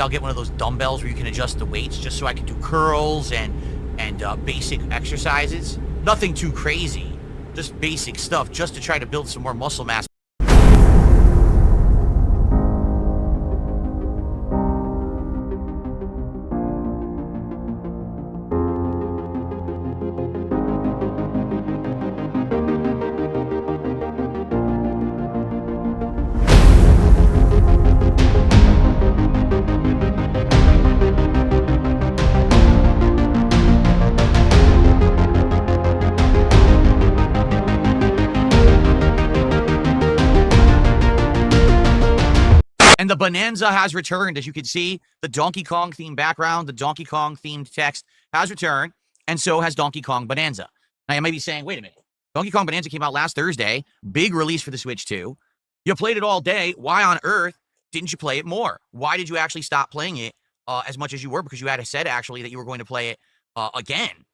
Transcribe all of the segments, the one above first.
I'll get one of those dumbbells where you can adjust the weights just so I can do curls and basic exercises. Nothing too crazy, just basic stuff just to try to build some more muscle mass. And the Bonanza has returned. As you can see, the Donkey Kong themed background, the Donkey Kong themed text has returned, and so has Donkey Kong Bonanza. Now, you may be saying, wait a minute. Donkey Kong Bonanza came out last Thursday. Big release for the Switch 2. You played it all day. Why on earth didn't you play it more? Why did you actually stop playing it as much as you were? Because you had said, actually, that you were going to play it again.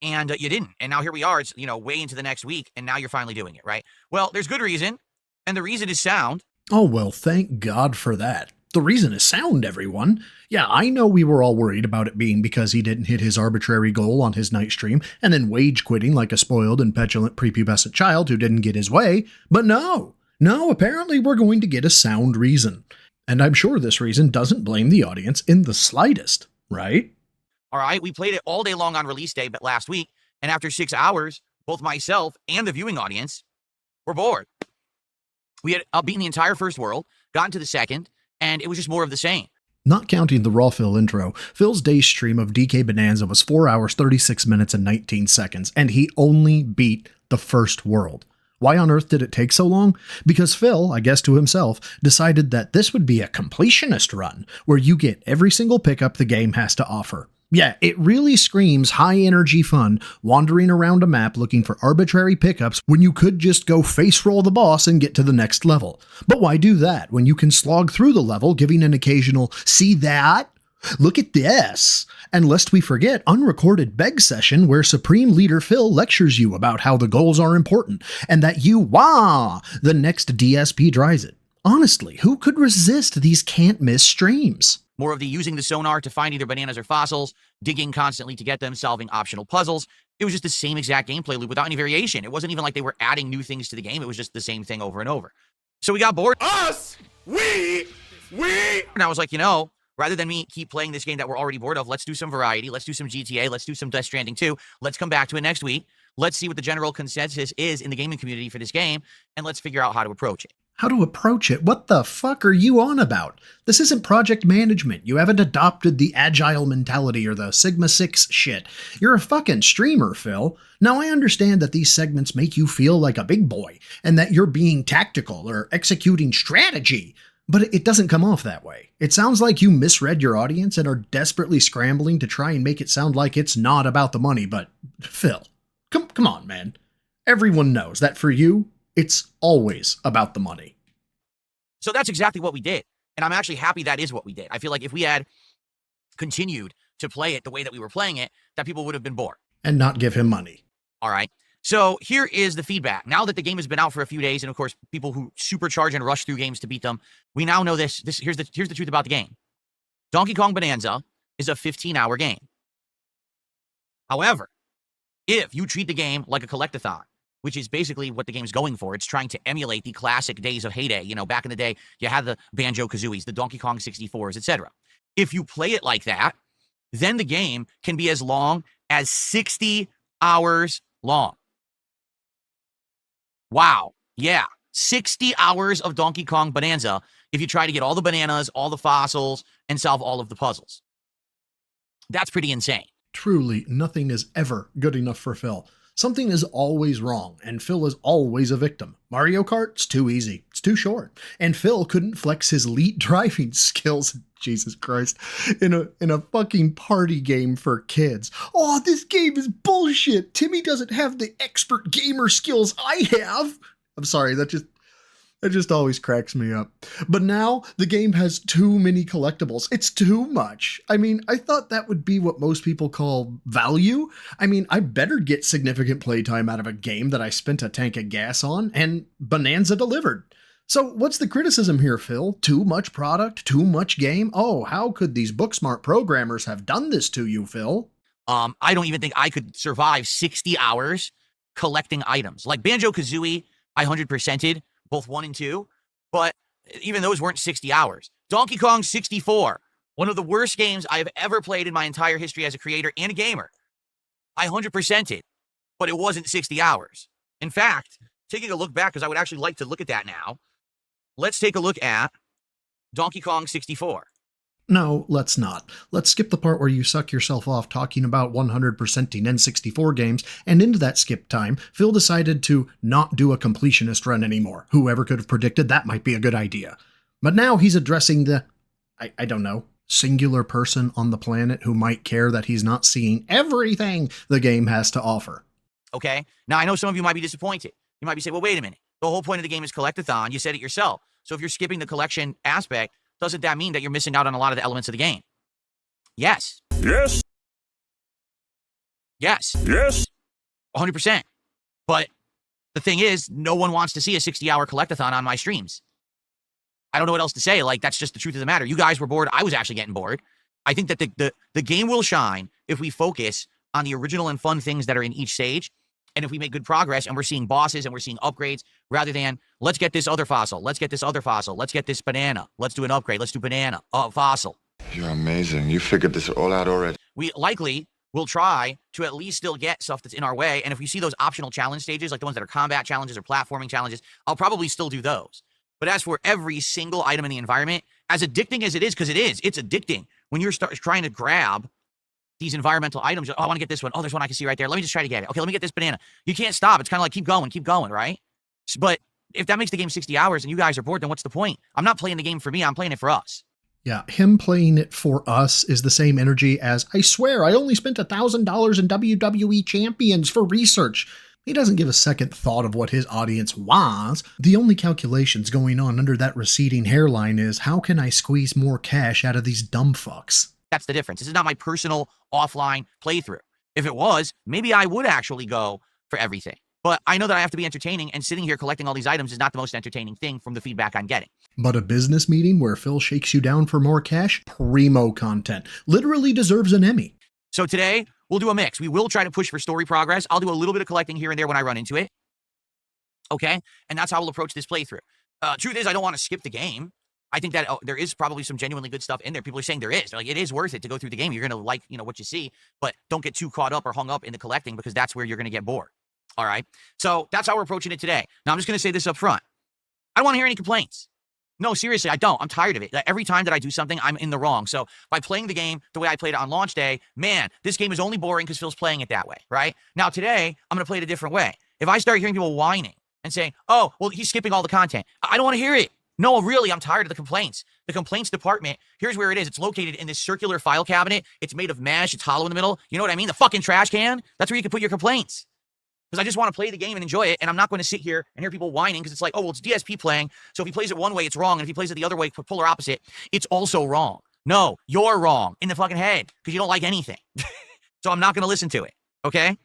And you didn't. And now here we are. It's, way into the next week, and now you're finally doing it, right? Well, there's good reason, and the reason is sound. Oh, well, thank God for that. The reason is sound, everyone. Yeah, I know we were all worried about it being because he didn't hit his arbitrary goal on his night stream and then wage quitting like a spoiled and petulant prepubescent child who didn't get his way, but no, apparently we're going to get a sound reason. And I'm sure this reason doesn't blame the audience in the slightest, right? All right, we played it all day long on release day, but last week, and after 6 hours, both myself and the viewing audience were bored. We had beaten the entire first world, gotten to the second, and it was just more of the same. Not counting the raw Phil intro, Phil's day stream of DK Bonanza was 4 hours, 36 minutes, and 19 seconds, and he only beat the first world. Why on earth did it take so long? Because Phil, I guess to himself, decided that this would be a completionist run, where you get every single pickup the game has to offer. Yeah, it really screams high-energy fun, wandering around a map looking for arbitrary pickups when you could just go face-roll the boss and get to the next level. But why do that when you can slog through the level, giving an occasional, see that? Look at this! And lest we forget, unrecorded beg session where Supreme Leader Phil lectures you about how the goals are important, and that the next DSP tries it. Honestly, who could resist these can't-miss streams? More of the using the sonar to find either bananas or fossils, digging constantly to get them, solving optional puzzles. It was just the same exact gameplay loop without any variation. It wasn't even like they were adding new things to the game. It was just the same thing over and over. So we got bored. And I was like, rather than me keep playing this game that we're already bored of, let's do some variety. Let's do some GTA. Let's do some Death Stranding 2. Let's come back to it next week. Let's see what the general consensus is in the gaming community for this game, and let's figure out how to approach it. How to approach it? What the fuck are you on about? This isn't project management. You haven't adopted the agile mentality or the Sigma 6 shit. You're a fucking streamer, Phil. Now I understand that these segments make you feel like a big boy and that you're being tactical or executing strategy, but it doesn't come off that way. It sounds like you misread your audience and are desperately scrambling to try and make it sound like it's not about the money, but Phil, come on, man. Everyone knows that for you, it's always about the money. So that's exactly what we did. And I'm actually happy that is what we did. I feel like if we had continued to play it the way that we were playing it, that people would have been bored. And not give him money. All right. So here is the feedback. Now that the game has been out for a few days, and of course, people who supercharge and rush through games to beat them, we now know this. Here's the truth about the game. Donkey Kong Bonanza is a 15-hour game. However, if you treat the game like a collectathon, which is basically what the game's going for. It's trying to emulate the classic days of heyday. Back in the day, you had the Banjo-Kazooies, the Donkey Kong 64s, etc. If you play it like that, then the game can be as long as 60 hours long. Wow. Yeah. 60 hours of Donkey Kong Bonanza if you try to get all the bananas, all the fossils, and solve all of the puzzles. That's pretty insane. Truly, nothing is ever good enough for Phil. Something is always wrong, and Phil is always a victim. Mario Kart's too easy. It's too short. And Phil couldn't flex his elite driving skills, Jesus Christ, in a fucking party game for kids. Oh, this game is bullshit. Timmy doesn't have the expert gamer skills I have. I'm sorry, that just always cracks me up. But now the game has too many collectibles. It's too much. I mean, I thought that would be what most people call value. I mean, I better get significant playtime out of a game that I spent a tank of gas on, and Bonanza delivered. So what's the criticism here, Phil? Too much product? Too much game? Oh, how could these book-smart programmers have done this to you, Phil? I don't even think I could survive 60 hours collecting items. Like Banjo-Kazooie, I 100%ed, both 1 and 2, but even those weren't 60 hours. Donkey Kong 64, one of the worst games I have ever played in my entire history as a creator and a gamer. I 100%ed, but it wasn't 60 hours. In fact, taking a look back, because I would actually like to look at that now, let's take a look at Donkey Kong 64. No, let's not. Let's skip the part where you suck yourself off talking about 100%ing N64 games, and into that skip time, Phil decided to not do a completionist run anymore. Whoever could have predicted that might be a good idea. But now he's addressing the, I don't know, singular person on the planet who might care that he's not seeing everything the game has to offer. Okay? Now, I know some of you might be disappointed. You might be saying, well, wait a minute. The whole point of the game is collectathon. You said it yourself. So if you're skipping the collection aspect, doesn't that mean that you're missing out on a lot of the elements of the game? Yes. Yes. Yes. Yes. 100%. But the thing is, no one wants to see a 60-hour collectathon on my streams. I don't know what else to say. Like, that's just the truth of the matter. You guys were bored. I was actually getting bored. I think that the game will shine if we focus on the original and fun things that are in each stage. And if we make good progress and we're seeing bosses and we're seeing upgrades, rather than, let's get this other fossil, let's get this other fossil, let's get this banana, let's do an upgrade, let's do banana, fossil. You're amazing. You figured this all out already. We likely will try to at least still get stuff that's in our way. And if we see those optional challenge stages, like the ones that are combat challenges or platforming challenges, I'll probably still do those. But as for every single item in the environment, as addicting as it is, because it's addicting when you're trying to grab these environmental items. Oh, I want to get this one. Oh, there's one I can see right there. Let me just try to get it. Okay, let me get this banana. You can't stop. It's kind of like keep going, right? But if that makes the game 60 hours and you guys are bored, then what's the point? I'm not playing the game for me. I'm playing it for us. Yeah, him playing it for us is the same energy as, I swear, I only spent $1,000 in WWE Champions for research. He doesn't give a second thought of what his audience wants. The only calculations going on under that receding hairline is, how can I squeeze more cash out of these dumb fucks? That's the difference. This is not my personal offline playthrough. If it was, maybe I would actually go for everything. But I know that I have to be entertaining, and sitting here collecting all these items is not the most entertaining thing from the feedback I'm getting. But a business meeting where Phil shakes you down for more cash? Primo content. Literally deserves an Emmy. So today, we'll do a mix. We will try to push for story progress. I'll do a little bit of collecting here and there when I run into it. Okay? And that's how we'll approach this playthrough. Truth is, I don't want to skip the game. I think that there is probably some genuinely good stuff in there. People are saying there is. They're like, it is worth it to go through the game. You're going to like, what you see, but don't get too caught up or hung up in the collecting, because that's where you're going to get bored. All right? So that's how we're approaching it today. Now, I'm just going to say this up front. I don't want to hear any complaints. No, seriously, I don't. I'm tired of it. Like, every time that I do something, I'm in the wrong. So by playing the game the way I played it on launch day, man, this game is only boring because Phil's playing it that way, right? Now, today, I'm going to play it a different way. If I start hearing people whining and saying, oh, well, he's skipping all the content, I don't want to hear it. No, really, I'm tired of the complaints. The complaints department, here's where it is. It's located in this circular file cabinet. It's made of mesh. It's hollow in the middle. You know what I mean? The fucking trash can. That's where you can put your complaints. Because I just want to play the game and enjoy it, and I'm not going to sit here and hear people whining, because it's like, oh, well, it's DSP playing, so if he plays it one way, it's wrong, and if he plays it the other way, polar opposite, it's also wrong. No, you're wrong in the fucking head, because you don't like anything. So I'm not going to listen to it, okay?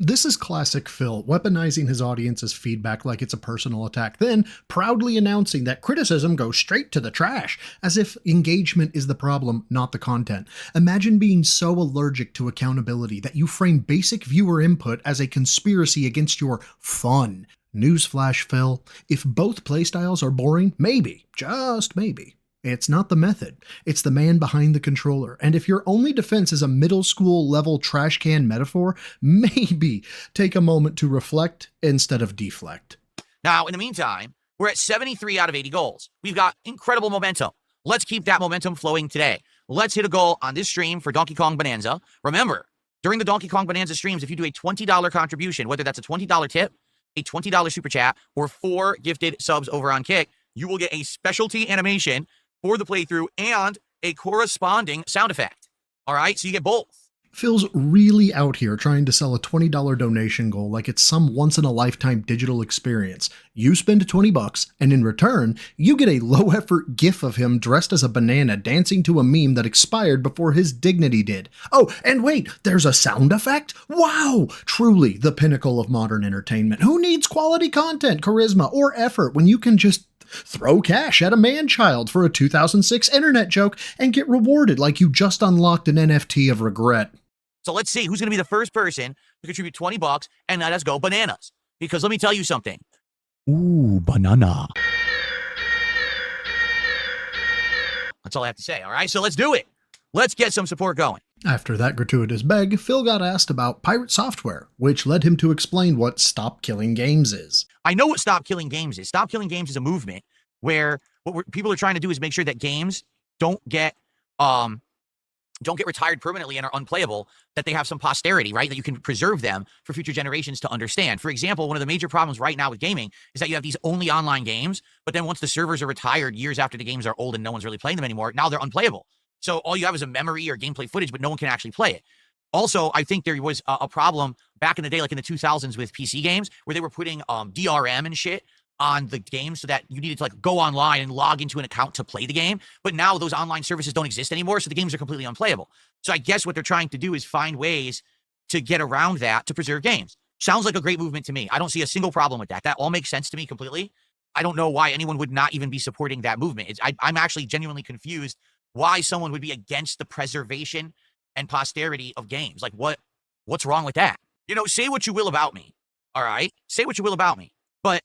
This is classic Phil, weaponizing his audience's feedback like it's a personal attack, then proudly announcing that criticism goes straight to the trash, as if engagement is the problem, not the content. Imagine being so allergic to accountability that you frame basic viewer input as a conspiracy against your fun. Newsflash, Phil, if both playstyles are boring, maybe, just maybe, it's not the method, it's the man behind the controller. And if your only defense is a middle school level trash can metaphor, maybe take a moment to reflect instead of deflect. Now, in the meantime, we're at 73 out of 80 goals. We've got incredible momentum. Let's keep that momentum flowing today. Let's hit a goal on this stream for Donkey Kong Bonanza. Remember, during the Donkey Kong Bonanza streams, if you do a $20 contribution, whether that's a $20 tip, a $20 super chat, or 4 gifted subs over on Kick, you will get a specialty animation for the playthrough and a corresponding sound effect. All right, so you get both. Phil's really out here trying to sell a $20 donation goal like it's some once-in-a-lifetime digital experience. You spend $20, and in return, you get a low-effort gif of him dressed as a banana dancing to a meme that expired before his dignity did. Oh, and wait, there's a sound effect? Wow! Truly the pinnacle of modern entertainment. Who needs quality content, charisma, or effort when you can just throw cash at a man-child for a 2006 internet joke and get rewarded like you just unlocked an NFT of regret? So let's see who's going to be the first person to contribute $20 and let us go bananas. Because let me tell you something. Ooh, banana. That's all I have to say, all right? So let's do it. Let's get some support going. After that gratuitous beg, Phil got asked about pirate software, which led him to explain what Stop Killing Games is. I know what Stop Killing Games is. Stop Killing Games is a movement where people are trying to do is make sure that games don't get retired permanently and are unplayable, that they have some posterity, right? That you can preserve them for future generations to understand. For example, one of the major problems right now with gaming is that you have these only online games, but then once the servers are retired years after the games are old and no one's really playing them anymore, now they're unplayable. So all you have is a memory or gameplay footage, but no one can actually play it. Also, I think there was a problem back in the day, like in the 2000s with PC games, where they were putting DRM and shit on the game so that you needed to like go online and log into an account to play the game. But now those online services don't exist anymore, so the games are completely unplayable. So I guess what they're trying to do is find ways to get around that to preserve games. Sounds like a great movement to me. I don't see a single problem with that. That all makes sense to me completely. I don't know why anyone would not even be supporting that movement. I'm actually genuinely confused why someone would be against the preservation and posterity of games. Like what's wrong with that? You know, say what you will about me, all right? Say what you will about me, but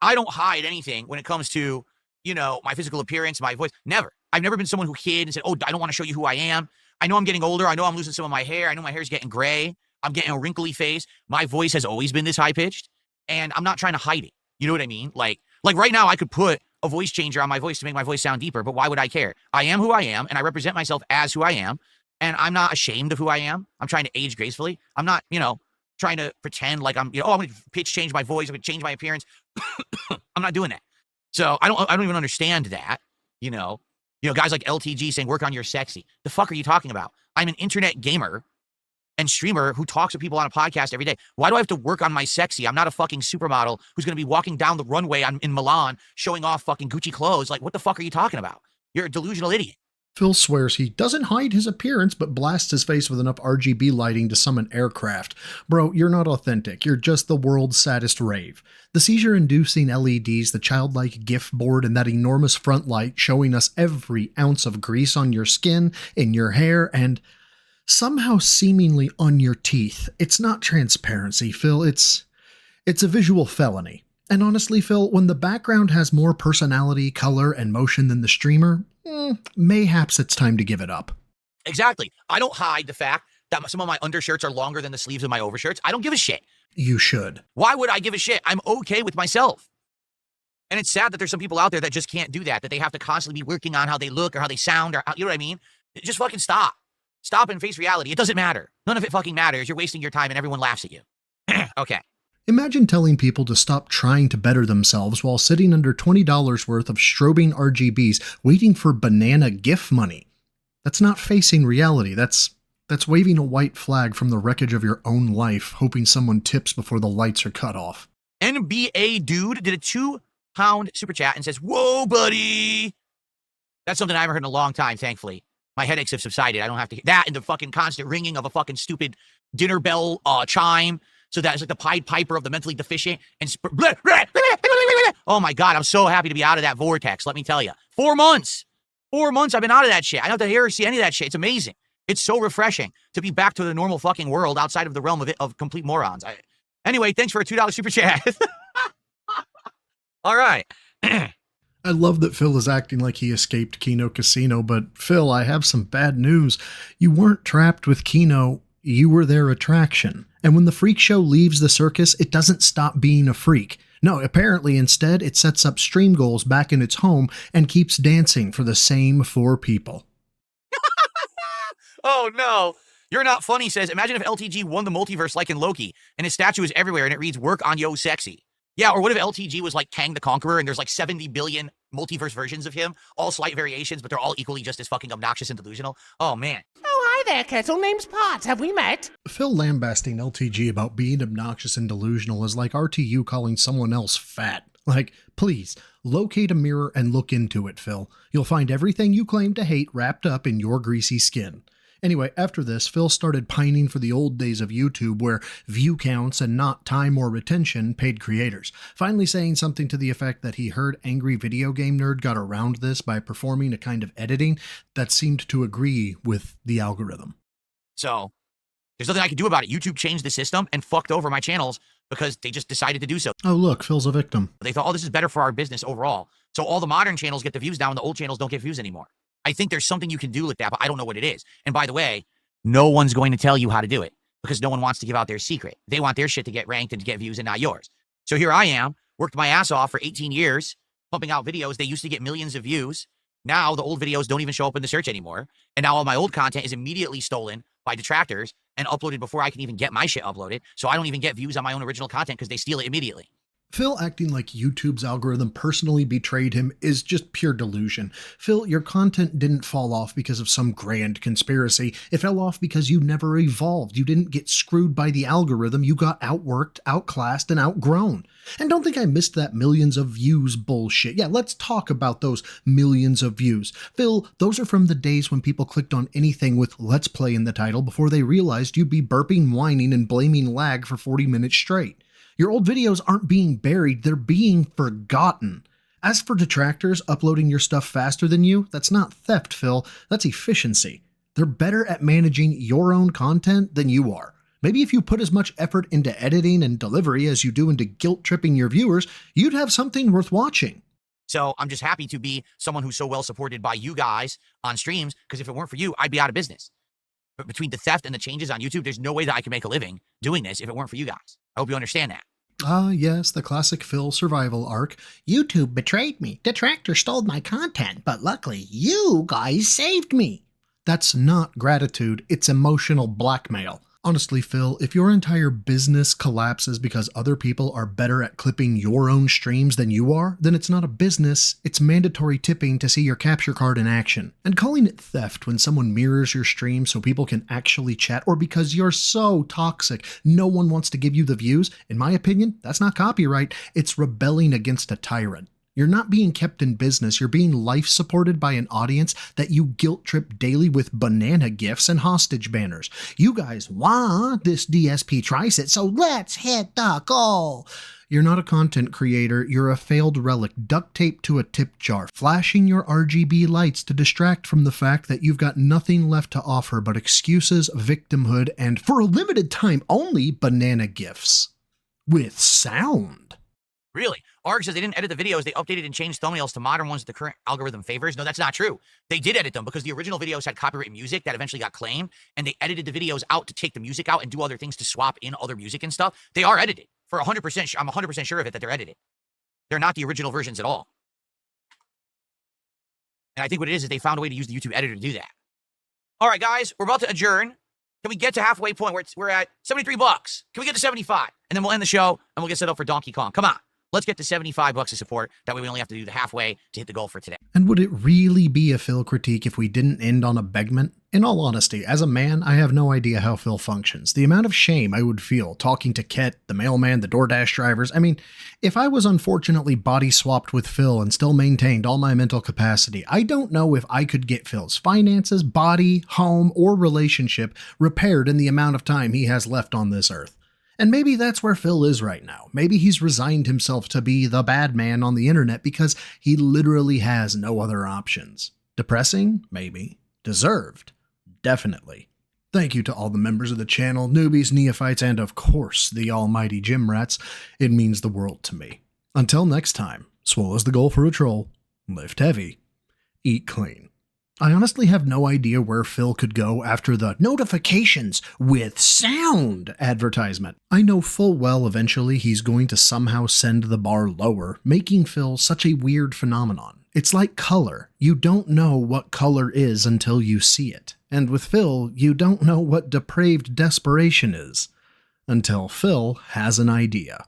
I don't hide anything when it comes to, you know, my physical appearance, my voice. Never. I've never been someone who hid and said, oh, I don't want to show you who I am. I know I'm getting older. I know I'm losing some of my hair. I know my hair's getting gray. I'm getting a wrinkly face. My voice has always been this high-pitched, and I'm not trying to hide it. You know what I mean? Like right now, I could put a voice changer on my voice to make my voice sound deeper, but why would I care? I am who I am, and I represent myself as who I am, and I'm not ashamed of who I am. I'm trying to age gracefully. I'm not, you know, trying to pretend like I'm, you know, oh, I'm going to pitch change my voice. I'm going to change my appearance. I'm not doing that. So I don't even understand that, you know, guys like LTG saying, work on your sexy. The fuck are you talking about? I'm an internet gamer and streamer who talks to people on a podcast every day. Why do I have to work on my sexy? I'm not a fucking supermodel who's going to be walking down the runway in Milan showing off fucking Gucci clothes. Like, what the fuck are you talking about? You're a delusional idiot. Phil swears he doesn't hide his appearance, but blasts his face with enough RGB lighting to summon aircraft. Bro, you're not authentic. You're just the world's saddest rave. The seizure-inducing LEDs, the childlike GIF board, and that enormous front light showing us every ounce of grease on your skin, in your hair, and somehow seemingly on your teeth. It's not transparency, Phil. It's a visual felony. And honestly, Phil, when the background has more personality, color, and motion than the streamer, mayhaps it's time to give it up. Exactly. I don't hide the fact that some of my undershirts are longer than the sleeves of my overshirts. I don't give a shit. You should. Why would I give a shit? I'm okay with myself. And it's sad that there's some people out there that just can't do that they have to constantly be working on how they look or how they sound or, you know what I mean? Just fucking stop. Stop and face reality. It doesn't matter. None of it fucking matters. You're wasting your time and everyone laughs at you. Okay. Imagine telling people to stop trying to better themselves while sitting under $20 worth of strobing RGBs waiting for banana GIF money. That's not facing reality. That's waving a white flag from the wreckage of your own life, hoping someone tips before the lights are cut off. NBA Dude did a £2 super chat and says, whoa, buddy. That's something I haven't heard in a long time, thankfully. My headaches have subsided. I don't have to hear that and the fucking constant ringing of a fucking stupid dinner bell chime. So that's like the Pied Piper of the mentally deficient. And oh my God, I'm so happy to be out of that vortex. Let me tell you, 4 months I've been out of that shit. I don't have to hear or see any of that shit. It's amazing. It's so refreshing to be back to the normal fucking world outside of the realm of complete morons. Anyway, thanks for a $2 super chat. All right. I love that Phil is acting like he escaped Kino Casino, but Phil, I have some bad news. You weren't trapped with Kino. You were their attraction. And when the freak show leaves the circus, it doesn't stop being a freak. No, apparently instead, it sets up stream goals back in its home and keeps dancing for the same 4 people. Oh no. You're Not Funny says, imagine if LTG won the multiverse like in Loki, and his statue is everywhere and it reads, work on yo sexy. Yeah, or what if LTG was like Kang the Conqueror and there's like 70 billion multiverse versions of him, all slight variations, but they're all equally just as fucking obnoxious and delusional? Oh man. Oh, hi there, Kettle. Name's Potts. Have we met? Phil lambasting LTG about being obnoxious and delusional is like RTU calling someone else fat. Like, please, locate a mirror and look into it, Phil. You'll find everything you claim to hate wrapped up in your greasy skin. Anyway, after this, Phil started pining for the old days of YouTube where view counts and not time or retention paid creators, finally saying something to the effect that he heard Angry Video Game Nerd got around this by performing a kind of editing that seemed to agree with the algorithm. So there's nothing I can do about it. YouTube changed the system and fucked over my channels because they just decided to do so. Oh, look, Phil's a victim. They thought, oh, this is better for our business overall. So all the modern channels get the views now and the old channels don't get views anymore. I think there's something you can do with that, but I don't know what it is. And by the way, no one's going to tell you how to do it because no one wants to give out their secret. They want their shit to get ranked and to get views and not yours. So here I am, worked my ass off for 18 years, pumping out videos. They used to get millions of views. Now the old videos don't even show up in the search anymore. And now all my old content is immediately stolen by detractors and uploaded before I can even get my shit uploaded. So I don't even get views on my own original content because they steal it immediately. Phil acting like YouTube's algorithm personally betrayed him is just pure delusion. Phil, your content didn't fall off because of some grand conspiracy. It fell off because you never evolved. You didn't get screwed by the algorithm. You got outworked, outclassed, and outgrown. And don't think I missed that millions of views bullshit. Yeah, let's talk about those millions of views. Phil, those are from the days when people clicked on anything with Let's Play in the title before they realized you'd be burping, whining, and blaming lag for 40 minutes straight. Your old videos aren't being buried, they're being forgotten. As for detractors uploading your stuff faster than you, that's not theft, Phil, that's efficiency. They're better at managing your own content than you are. Maybe if you put as much effort into editing and delivery as you do into guilt-tripping your viewers, you'd have something worth watching. So I'm just happy to be someone who's so well supported by you guys on streams, because if it weren't for you, I'd be out of business. But between the theft and the changes on YouTube, there's no way that I could make a living doing this if it weren't for you guys. I hope you understand that. Ah, yes, the classic Phil survival arc. YouTube betrayed me. Detractors stole my content, but luckily you guys saved me. That's not gratitude, it's emotional blackmail. Honestly, Phil, if your entire business collapses because other people are better at clipping your own streams than you are, then it's not a business, it's mandatory tipping to see your capture card in action. And calling it theft when someone mirrors your stream so people can actually chat, or because you're so toxic no one wants to give you the views, in my opinion, that's not copyright, it's rebelling against a tyrant. You're not being kept in business, you're being life-supported by an audience that you guilt-trip daily with banana gifts and hostage banners. You guys want this DSP trice, so let's hit the goal. You're not a content creator, you're a failed relic duct taped to a tip jar, flashing your RGB lights to distract from the fact that you've got nothing left to offer but excuses, victimhood, and, for a limited time only, banana gifts. With sound. Really? Arg says they didn't edit the videos, they updated and changed thumbnails to modern ones that the current algorithm favors. No, that's not true. They did edit them because the original videos had copyright music that eventually got claimed, and they edited the videos out to take the music out and do other things to swap in other music and stuff. They are edited. For 100%, I'm 100% sure of it that they're edited. They're not the original versions at all. And I think what it is they found a way to use the YouTube editor to do that. All right, guys, we're about to adjourn. Can we get to halfway point where we're at $73? Can we get to 75? And then we'll end the show and we'll get set up for Donkey Kong. Come on. Let's get to $75 of support. That way we only have to do the halfway to hit the goal for today. And would it really be a Phil critique if we didn't end on a Begment? In all honesty, as a man, I have no idea how Phil functions. The amount of shame I would feel talking to Ket, the mailman, the DoorDash drivers. I mean, if I was unfortunately body swapped with Phil and still maintained all my mental capacity, I don't know if I could get Phil's finances, body, home, or relationship repaired in the amount of time he has left on this earth. And maybe that's where Phil is right now. Maybe he's resigned himself to be the bad man on the internet because he literally has no other options. Depressing? Maybe. Deserved? Definitely. Thank you to all the members of the channel, newbies, neophytes, and of course, the almighty gym rats. It means the world to me. Until next time, swole is the goal for a troll, lift heavy, eat clean. I honestly have no idea where Phil could go after the notifications with sound advertisement. I know full well eventually he's going to somehow send the bar lower, making Phil such a weird phenomenon. It's like color. You don't know what color is until you see it. And with Phil, you don't know what depraved desperation is until Phil has an idea.